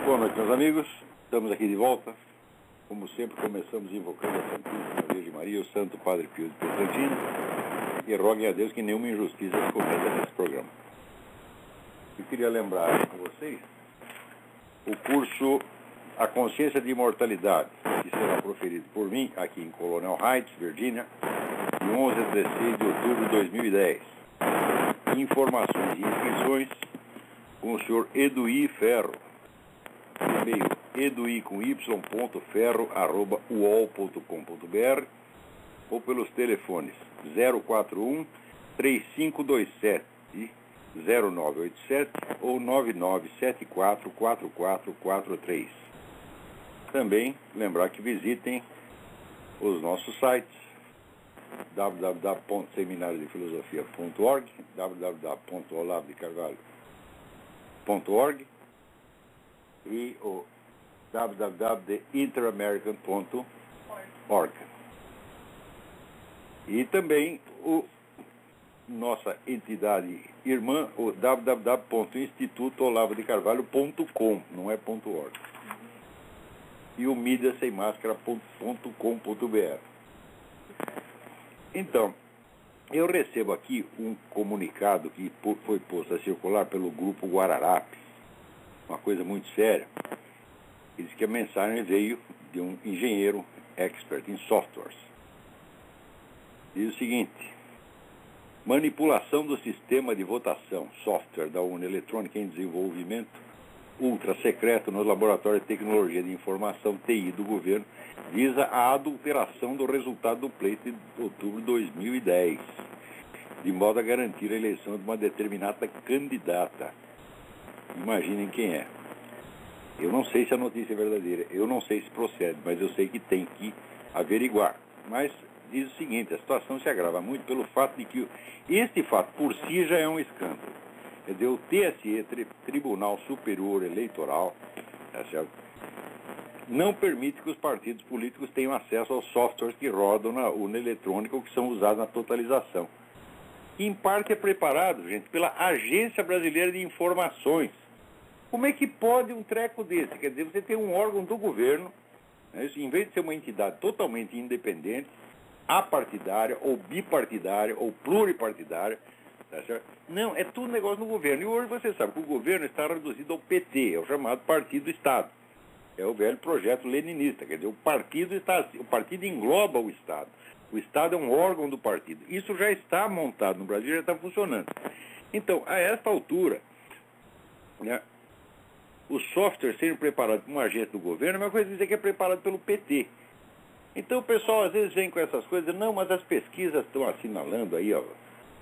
Boa noite, meus amigos. Estamos aqui de volta. Como sempre, começamos invocando a Santíssima Virgem Maria, o Santo Padre Pio de Pietrelcina, e roguem a Deus que nenhuma injustiça se cometa nesse programa. Eu queria lembrar a vocês o curso A Consciência de Imortalidade, que será proferido por mim aqui em Colonel Heights, Virgínia, de 11 a 16 de outubro de 2010. Informações e inscrições com o senhor Eduí Ferro. E-mail edui.ferro@uol.com.br ou pelos telefones 041 3527 0987 ou 9974 4443. Também lembrar que visitem os nossos sites www.seminariodefilosofia.org, www.olavdecarvalho.org e o www.interamerican.org. E também nossa entidade irmã, o www.institutoolavdecarvalho.com, não é .org. E o mídiasemmascara.com.br. Então, eu recebo aqui um comunicado que foi posto a circular pelo grupo Guararapes, uma coisa muito séria. Ele diz que a mensagem veio de um engenheiro expert em softwares. Diz o seguinte: manipulação do sistema de votação, software da urna eletrônica em desenvolvimento ultra secreto nos laboratórios de tecnologia de informação TI do governo visa a adulteração do resultado do pleito de outubro de 2010, de modo a garantir a eleição de uma determinada candidata. Imaginem quem é. Eu não sei se a notícia é verdadeira, eu não sei se procede, mas eu sei que tem que averiguar. Mas diz o seguinte: a situação se agrava muito pelo fato de que este fato por si já é um escândalo. Quer dizer, o TSE, Tribunal Superior Eleitoral, tá certo, não permite que os partidos políticos tenham acesso aos softwares que rodam na urna eletrônica ou que são usados na totalização. Em parte é preparado, gente, pela Agência Brasileira de Informações. Como é que pode um treco desse? Quer dizer, você tem um órgão do governo, né, em vez de ser uma entidade totalmente independente, apartidária, ou bipartidária, ou pluripartidária, tá certo? Não, é tudo negócio no governo. E hoje você sabe que o governo está reduzido ao PT, é o chamado Partido-Estado. É o velho projeto leninista, quer dizer, o partido engloba o Estado. O Estado é um órgão do partido. Isso já está montado no Brasil, já está funcionando. Então, a esta altura, né, os softwares serem preparados por uma agência do governo é uma coisa dizer que é preparado pelo PT. Então o pessoal às vezes vem com essas coisas, não, mas as pesquisas estão assinalando aí, ó,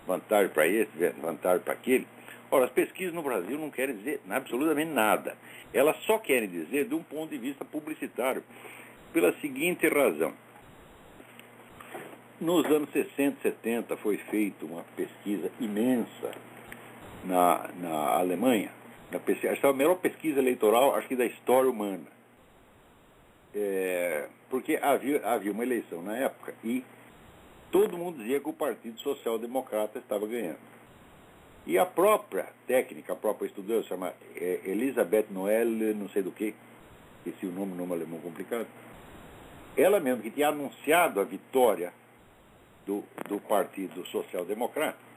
vantagem para esse, vantagem para aquele. Ora, as pesquisas no Brasil não querem dizer absolutamente nada. Elas só querem dizer de um ponto de vista publicitário, pela seguinte razão. Nos anos 60, 70 foi feita uma pesquisa imensa na Alemanha. Essa é a melhor pesquisa eleitoral, acho que da história humana. Porque havia uma eleição na época e todo mundo dizia que o Partido Social Democrata estava ganhando. E a própria técnica, a própria estudante, chama Elisabeth Noel, não sei do que, esqueci o nome alemão complicado, ela mesmo que tinha anunciado a vitória do Partido Social Democrata,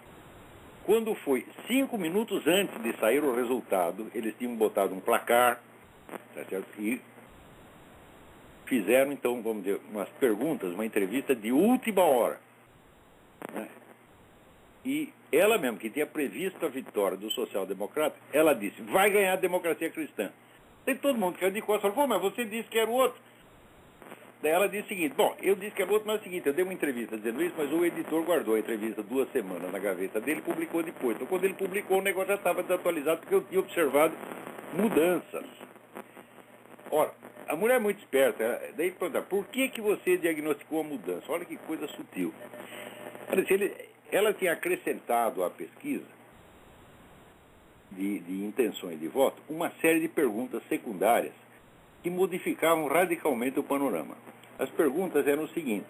quando foi 5 minutos antes de sair o resultado, eles tinham botado um placar, tá certo? E fizeram, então, vamos dizer, umas perguntas, uma entrevista de última hora, né? E ela mesmo, que tinha previsto a vitória do social-democrata, ela disse, vai ganhar a democracia cristã. Daí todo mundo caiu de costas, falou, pô, mas você disse que era o outro. Daí ela disse o seguinte, bom, eu disse que era o outro, mas é o seguinte, eu dei uma entrevista dizendo isso, mas o editor guardou a entrevista 2 semanas na gaveta dele e publicou depois. Então quando ele publicou, o negócio já estava desatualizado, porque eu tinha observado mudanças. Ora, a mulher é muito esperta, daí pergunta, por que você diagnosticou a mudança? Olha que coisa sutil. Ela tinha acrescentado à pesquisa de intenções de voto uma série de perguntas secundárias que modificavam radicalmente o panorama. As perguntas eram o seguinte: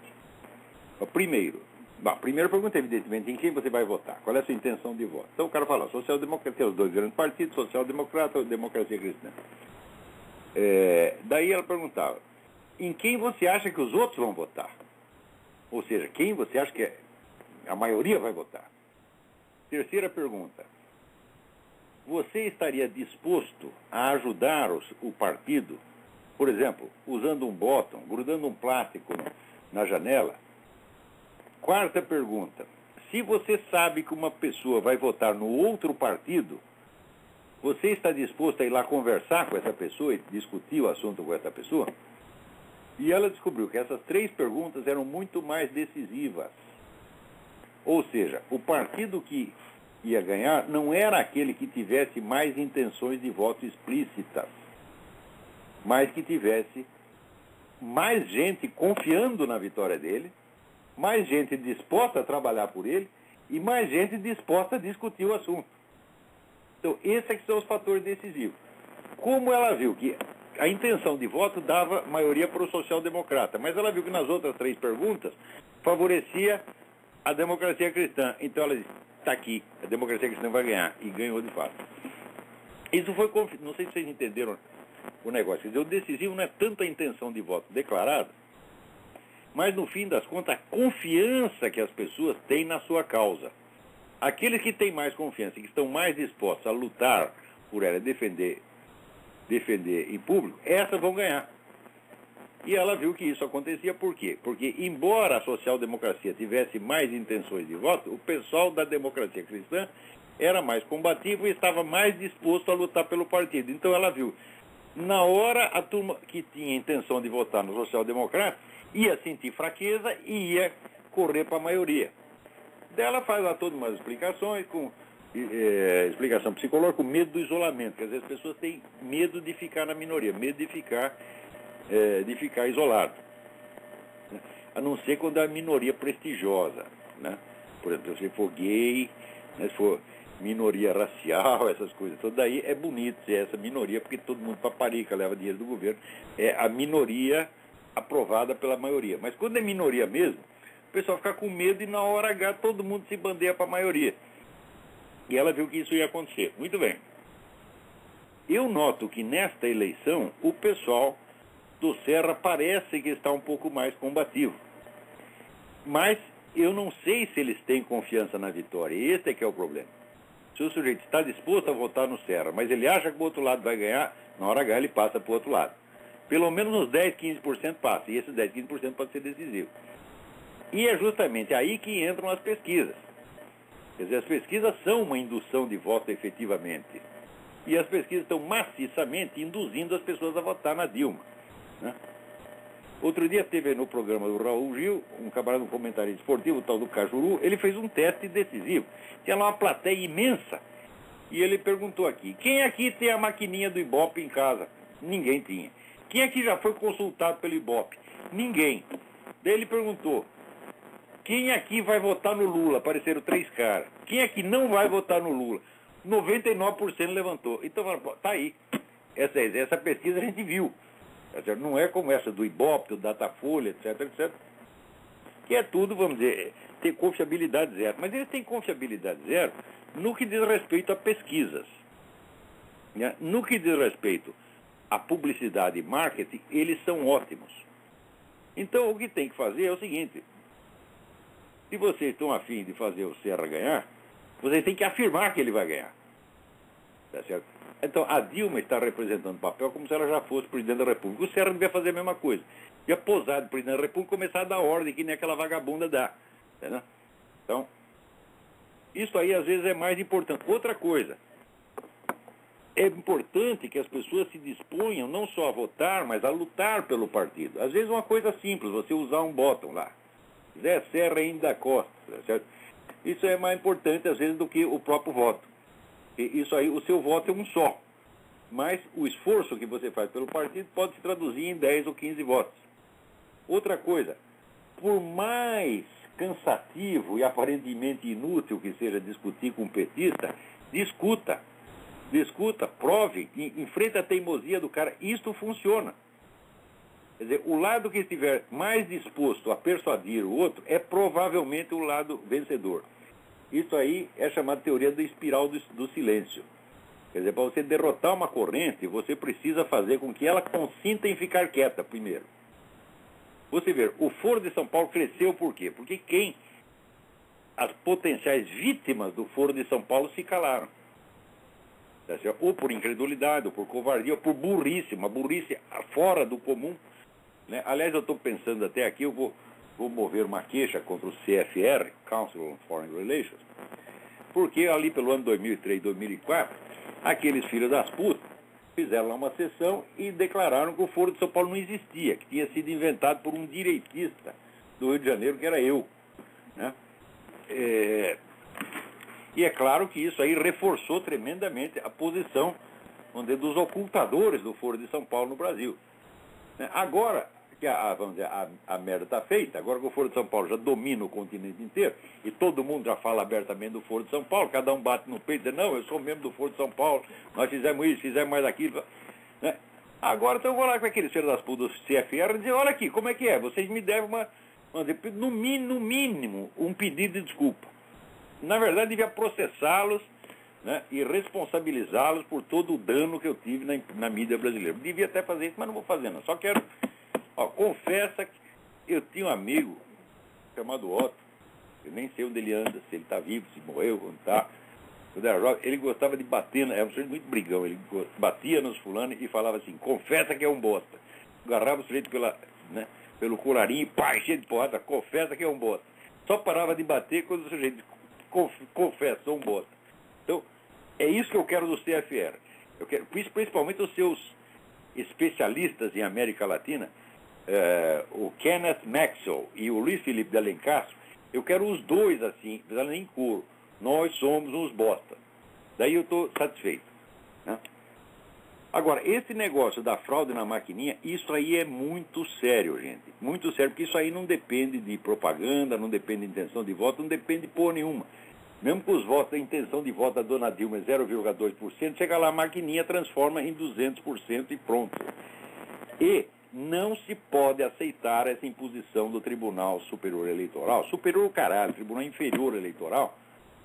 a primeira pergunta, evidentemente, em quem você vai votar? Qual é a sua intenção de voto? Então o cara fala, social-democrata, tem os 2 grandes partidos, social-democrata ou democracia cristã. Daí ela perguntava, em quem você acha que os outros vão votar? Ou seja, quem você acha que a maioria vai votar? Terceira pergunta, você estaria disposto a ajudar o partido, por exemplo, usando um botão, grudando um plástico na janela? Quarta pergunta, se você sabe que uma pessoa vai votar no outro partido, você está disposto a ir lá conversar com essa pessoa e discutir o assunto com essa pessoa? E ela descobriu que essas 3 perguntas eram muito mais decisivas. Ou seja, o partido que ia ganhar não era aquele que tivesse mais intenções de voto explícitas, mas que tivesse mais gente confiando na vitória dele, mais gente disposta a trabalhar por ele e mais gente disposta a discutir o assunto. Então, esses é que são os fatores decisivos. Como ela viu que a intenção de voto dava maioria para o social-democrata, mas ela viu que nas outras 3 perguntas favorecia a democracia cristã. Então ela disse, está aqui, a democracia cristã vai ganhar. E ganhou de fato. Isso foi, não sei se vocês entenderam o negócio. Quer dizer, o decisivo não é tanto a intenção de voto declarada, mas no fim das contas a confiança que as pessoas têm na sua causa. Aqueles que têm mais confiança e que estão mais dispostos a lutar por ela, defender em público, essas vão ganhar. E ela viu que isso acontecia por quê? Porque, embora a social-democracia tivesse mais intenções de voto, o pessoal da democracia cristã era mais combativo e estava mais disposto a lutar pelo partido. Então ela viu, na hora a turma que tinha intenção de votar no social-democrata ia sentir fraqueza e ia correr para a maioria. Daí ela faz lá todas umas explicações, explicação psicológica, com medo do isolamento, porque às vezes as pessoas têm medo de ficar na minoria, medo de ficar isolado, né? A não ser quando é uma minoria prestigiosa, né? Por exemplo, se for gay, né? Se for minoria racial, essas coisas, tudo daí é bonito ser essa minoria, porque todo mundo paparica, leva dinheiro do governo, é a minoria aprovada pela maioria. Mas quando é minoria mesmo, o pessoal fica com medo e na hora H todo mundo se bandeia para a maioria. E ela viu que isso ia acontecer. Muito bem. Eu noto que nesta eleição o pessoal do Serra parece que está um pouco mais combativo. Mas eu não sei se eles têm confiança na vitória. Esse é que é o problema. Se o sujeito está disposto a votar no Serra, mas ele acha que o outro lado vai ganhar, na hora H ele passa para o outro lado. Pelo menos uns 10, 15% passa. E esses 10, 15% pode ser decisivo. E é justamente aí que entram as pesquisas. Quer dizer, as pesquisas são uma indução de voto efetivamente. E as pesquisas estão maciçamente induzindo as pessoas a votar na Dilma, né? Outro dia teve no programa do Raul Gil, um camarada, um comentarista esportivo, o tal do Cajuru, ele fez um teste decisivo. Tinha lá uma plateia imensa. E ele perguntou aqui, quem aqui tem a maquininha do Ibope em casa? Ninguém tinha. Quem aqui já foi consultado pelo Ibope? Ninguém. Daí ele perguntou, quem aqui vai votar no Lula? Apareceram 3 caras. Quem aqui não vai votar no Lula? 99% levantou. Então, tá aí. Essa pesquisa a gente viu. Não é como essa do Ibope, do Datafolha, etc, etc. Que é tudo, vamos dizer, tem confiabilidade zero. Mas eles têm confiabilidade zero no que diz respeito a pesquisas, né? No que diz respeito a publicidade e marketing, eles são ótimos. Então, o que tem que fazer é o seguinte. Se vocês estão afim de fazer o Serra ganhar, vocês têm que afirmar que ele vai ganhar. Tá certo? Então, a Dilma está representando o papel como se ela já fosse presidente da República. O Serra devia fazer a mesma coisa. Ia posar de presidente da República e começar a dar ordem, que nem aquela vagabunda dá. Entendeu? Então, isso aí às vezes é mais importante. Outra coisa, é importante que as pessoas se disponham não só a votar, mas a lutar pelo partido. Às vezes uma coisa simples, você usar um botão lá. Zé Serra ainda da Costa, certo? Isso é mais importante às vezes do que o próprio voto. E isso aí, o seu voto é um só. Mas o esforço que você faz pelo partido pode se traduzir em 10 ou 15 votos. Outra coisa, por mais cansativo e aparentemente inútil que seja discutir com um petista, discuta, prove, enfrenta a teimosia do cara. Isto funciona. Quer dizer, o lado que estiver mais disposto a persuadir o outro é provavelmente o lado vencedor. Isso aí é chamado teoria da espiral do silêncio. Quer dizer, para você derrotar uma corrente, você precisa fazer com que ela consinta em ficar quieta primeiro. Você vê, o Foro de São Paulo cresceu por quê? Porque as potenciais vítimas do Foro de São Paulo se calaram. Ou por incredulidade, ou por covardia, ou por burrice, uma burrice fora do comum. Né? Aliás, eu estou pensando até aqui, eu vou mover uma queixa contra o CFR, Council on Foreign Relations, porque ali pelo ano 2003, 2004, aqueles filhos das putas fizeram lá uma sessão e declararam que o Foro de São Paulo não existia, que tinha sido inventado por um direitista do Rio de Janeiro, que era eu. Né? E é claro que isso aí reforçou tremendamente a posição dos ocultadores do Foro de São Paulo no Brasil. Agora que vamos dizer, a merda está feita, agora que o Foro de São Paulo já domina o continente inteiro, e todo mundo já fala abertamente do Foro de São Paulo, cada um bate no peito e diz, não, eu sou membro do Foro de São Paulo, nós fizemos isso, fizemos mais aquilo. Né? Agora então eu vou lá com aqueles filhos das putas do CFR e dizer, olha aqui, como é que é? Vocês me devem no mínimo, um pedido de desculpa. Na verdade, devia processá-los, né, e responsabilizá-los por todo o dano que eu tive na mídia brasileira. Devia até fazer isso, mas não vou fazer não. Só quero... confessa que eu tinha um amigo chamado Otto, eu nem sei onde ele anda, se ele está vivo, se morreu, onde está. Quando era jovem, ele gostava de bater, era um sujeito muito brigão, ele batia nos fulanos e falava assim, confessa que é um bosta. Agarrava o sujeito pelo colarinho e pá, cheio de porrada, confessa que é um bosta. Só parava de bater quando o sujeito confessa, sou um bosta. Então, é isso que eu quero do CFR. Eu quero, principalmente os seus especialistas em América Latina, o Kenneth Maxwell e o Luiz Felipe de Alencastro, eu quero os dois assim, em coro. Nós somos uns bosta. Daí eu estou satisfeito. Né? Agora, esse negócio da fraude na maquininha, isso aí é muito sério, gente. Muito sério, porque isso aí não depende de propaganda, não depende de intenção de voto, não depende de porra nenhuma. Mesmo que os votos, a intenção de voto da dona Dilma é 0,2%, chega lá a maquininha, transforma em 200% e pronto. E não se pode aceitar essa imposição do Tribunal Superior Eleitoral, superior o caralho, Tribunal Inferior Eleitoral,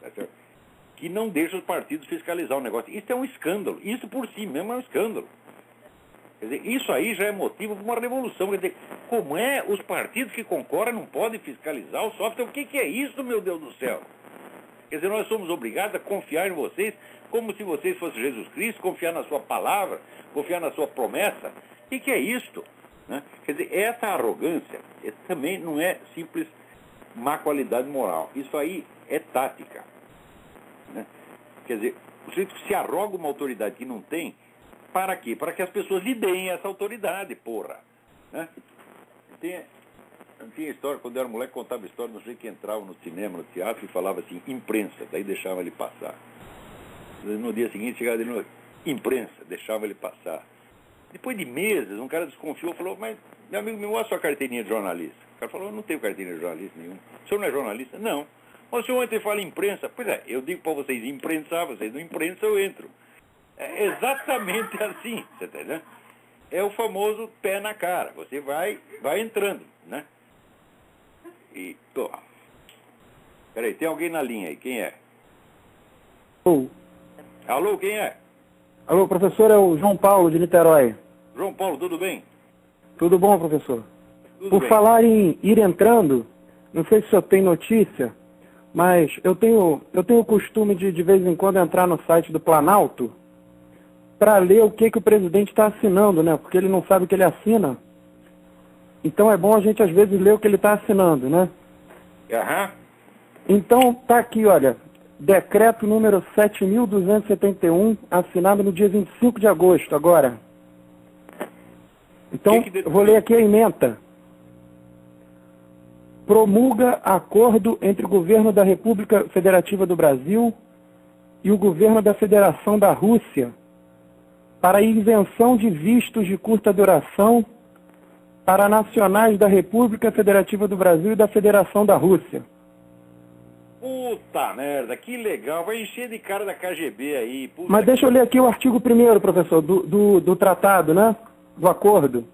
tá certo? Que não deixa os partidos fiscalizar o negócio. Isso é um escândalo. Isso por si mesmo é um escândalo. Quer dizer, isso aí já é motivo para uma revolução. Quer dizer, como é os partidos que concorrem não podem fiscalizar o software? O que é isso, meu Deus do céu? Quer dizer, nós somos obrigados a confiar em vocês como se vocês fossem Jesus Cristo, confiar na sua palavra, confiar na sua promessa. O que é isto? Né? Quer dizer, essa arrogância também não é simples má qualidade moral. Isso aí é tática. Né? Quer dizer, o sujeito que se arroga uma autoridade que não tem, para quê? Para que as pessoas lhe deem essa autoridade, porra. Né? Tinha história, quando eu era moleque, contava história, não sei que entrava no cinema, no teatro, e falava assim, imprensa, daí deixava ele passar. No dia seguinte, chegava de novo, imprensa, deixava ele passar. Depois de meses, um cara desconfiou e falou, mas, meu amigo, me mostra a sua carteirinha de jornalista. O cara falou, eu não tenho carteirinha de jornalista nenhuma. O senhor não é jornalista? Não. O senhor ontem fala imprensa? Pois é, eu digo para vocês imprensar, vocês não imprensam, eu entro. É exatamente assim, você está entendendo? É o famoso pé na cara. Você vai entrando, né? E, peraí, tem alguém na linha aí, quem é? Alô, quem é? Alô, professor, é o João Paulo, de Niterói. João Paulo, tudo bem? Tudo bom, professor? Tudo Por bem. falar em ir entrando, não sei se o senhor tem notícia, mas eu tenho o costume de vez em quando entrar no site do Planalto para ler o que o presidente está assinando, né? Porque ele não sabe o que ele assina. Então é bom a gente às vezes ler o que ele está assinando, né? Aham. Então tá aqui, olha, decreto número 7.271, assinado no dia 25 de agosto, agora. Então, eu vou ler aqui a ementa. Promulga acordo entre o governo da República Federativa do Brasil e o governo da Federação da Rússia para isenção de vistos de curta duração para nacionais da República Federativa do Brasil e da Federação da Rússia. Puta merda, que legal. Vai encher de cara da KGB aí. Puta. Mas deixa eu ler aqui o artigo 1º, professor, do tratado, né? Do acordo.